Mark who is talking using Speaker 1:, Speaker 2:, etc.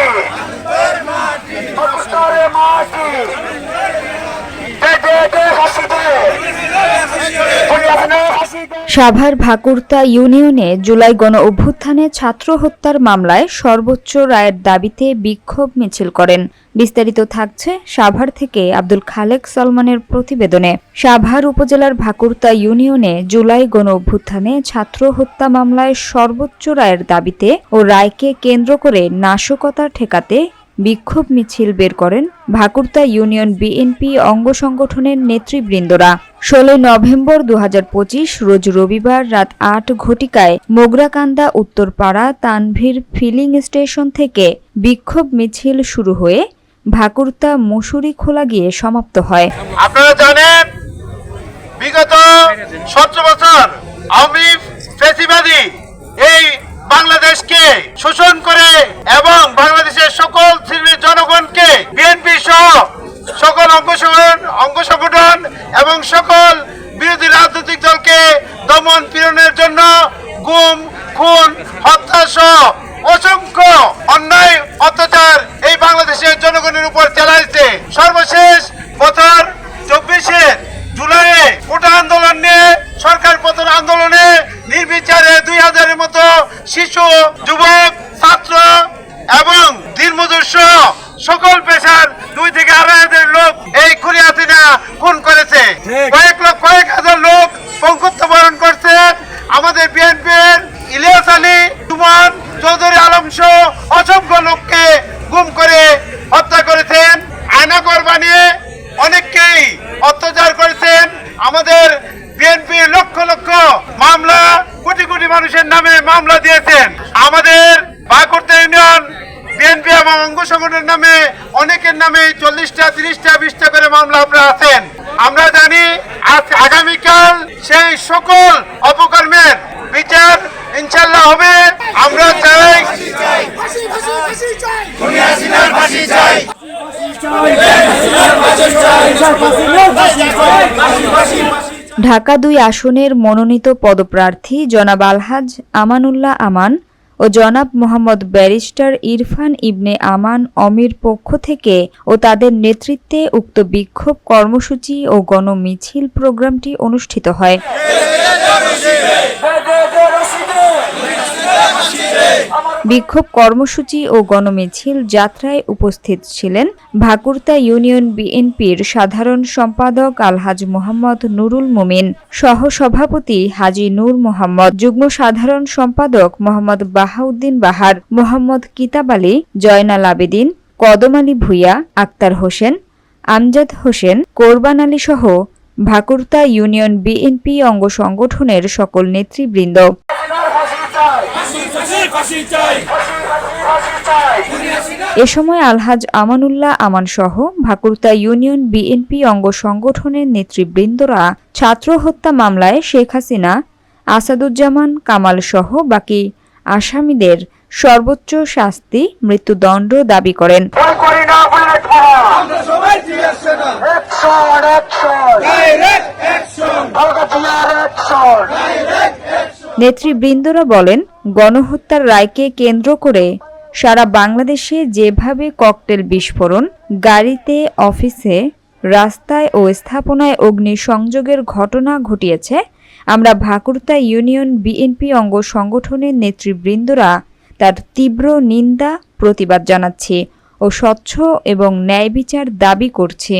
Speaker 1: রক্তের মাটি
Speaker 2: সাভার ভাকুরতা ইউনিয়নে জুলাই গণ অভ্যুত্থানে ছাত্র হত্যার মামলায় সর্বোচ্চ রায়ের দাবিতে বিক্ষোভ মিছিল করেন। বিস্তারিত থাকছে সাভার থেকে আব্দুল খালেক সলমানের প্রতিবেদনে। সাভার উপজেলার ভাকুরতা ইউনিয়নে জুলাই গণ অভ্যুত্থানে ছাত্র হত্যা মামলায় সর্বোচ্চ রায়ের দাবিতে ও রায়কে কেন্দ্র করে নাশকতা ঠেকাতে বিক্ষোভ মিছিল বের করেন ভাকুরতা ইউনিয়ন বিএনপি অঙ্গ সংগঠনের নেতৃবৃন্দরা। 16 নভেম্বর 2025 রোজ রবিবার রাত 8 ঘটিকায় মোগরাকান্দা উত্তরপাড়া তানভীর ফিলিং স্টেশন থেকে বিক্ষোভ মিছিল শুরু হয়ে ভাকুরতা মুসুরি খোলা গিয়ে সমাপ্ত হয়।
Speaker 1: আপনারা জানেন বিগত 17 বছর আওয়ামী ফ্যাসিবাদী এই বাংলাদেশকে শোষণ করে এবং বাংলাদেশের সকল শ্রেণীর জনগণকে বিএনপি সহ সকল অঙ্গ সংগঠন এবং সকল বিরোধী রাজনৈতিক দলকে দমন পীড়নের জন্য গুম, খুন, হত্যা সহ অসংখ্য অন্যায় অত্যাচার এই বাংলাদেশের জনগণের উপর চালাইছে। সর্বশেষ বছর 24 জুলাইয়ে কোটা আন্দোলন নিয়ে সরকার পতন আন্দোলনে নির্বিচারে 2000-এর মতো শিশু, যুবক, ছাত্র এবং দিনমজুর সহ সকল পেশার 2 থেকে 2,500 লোক এই খুনি হাসিনা খুন করেছে। কয়েক হাজার লোক পঙ্গুত্ব বরণ করছেন। আমাদের বিএনপির ইলিয়াস আলী, সুমন চৌধুরী আলম সহ অসংখ্য লোককে গুম করে হত্যা করেছেন। আয়নাঘর বানিয়ে অনেককেই অত্যাচার করেছেন। আমাদের বিএনপি লক্ষ লক্ষ মামলা, কোটি কোটি মানুষের নামে মামলা দিয়েছেন। আমাদের ভাকুরতা ইউনিয়ন বিএনপি এবং অঙ্গ সংগঠনের নামে অনেকের নামে 40টা, 30টা, 20টা করে মামলা আপনারা আছেন। আমরা জানি আজ আগামীকাল সেই সকল অপকর্মের বিচার ইনশাল্লাহ হবে। আমরা চাই
Speaker 2: ঢাকা 2 আসনের মনোনীত পদপ্রার্থী জনাব আলহাজ আমানুল্লাহ আমান ও জনাব মোহাম্মদ ব্যারিস্টার ইরফান ইবনে আমান অমির পক্ষ থেকে ও তাদের নেতৃত্বে উক্ত বিক্ষোভ কর্মসূচি ও গণমিছিল প্রোগ্রামটি অনুষ্ঠিত হয়। বিক্ষোভ কর্মসূচি ও গণমিছিল যাত্রায় উপস্থিত ছিলেন ভাকুরতা ইউনিয়ন বিএনপির সাধারণ সম্পাদক আলহাজ মোহাম্মদ নুরুল মুমিন, সহ-সভাপতি হাজী নূর মোহাম্মদ, যুগ্ম সাধারণ সম্পাদক মোহাম্মদ বাহাউদ্দিন বাহার, মোহাম্মদ কিতাব আলী, জয়নাল আবেদিন, কদম আলী ভূঁইয়া, আক্তার হোসেন, আমজাদ হোসেন, কোরবান আলী সহ ভাকুরতা ইউনিয়ন বিএনপি অঙ্গ সংগঠনের সকল নেতৃবৃন্দ। এ সময় আলহাজ আমানুল্লাহ আমান সহ ভাকুরতা ইউনিয়ন বিএনপি অঙ্গ সংগঠনের নেতৃবৃন্দরা ছাত্র হত্যা মামলায় শেখ হাসিনা, আসাদুজ্জামান কামাল সহ বাকি আসামিদের সর্বোচ্চ শাস্তি মৃত্যুদণ্ড দাবি করেন। নেতৃবৃন্দরা বলেন, গণহত্যার রায়কে কেন্দ্র করে সারা বাংলাদেশে যেভাবে ককটেল বিস্ফোরণ, গাড়িতে, অফিসে, রাস্তায় ও স্থাপনায় অগ্নিসংযোগের ঘটনা ঘটিয়েছে, আমরা ভাকুরতা ইউনিয়ন বিএনপি অঙ্গ সংগঠনের নেতৃবৃন্দরা তার তীব্র নিন্দা, প্রতিবাদ জানাচ্ছি ও স্বচ্ছ এবং ন্যায় বিচার দাবি করছি।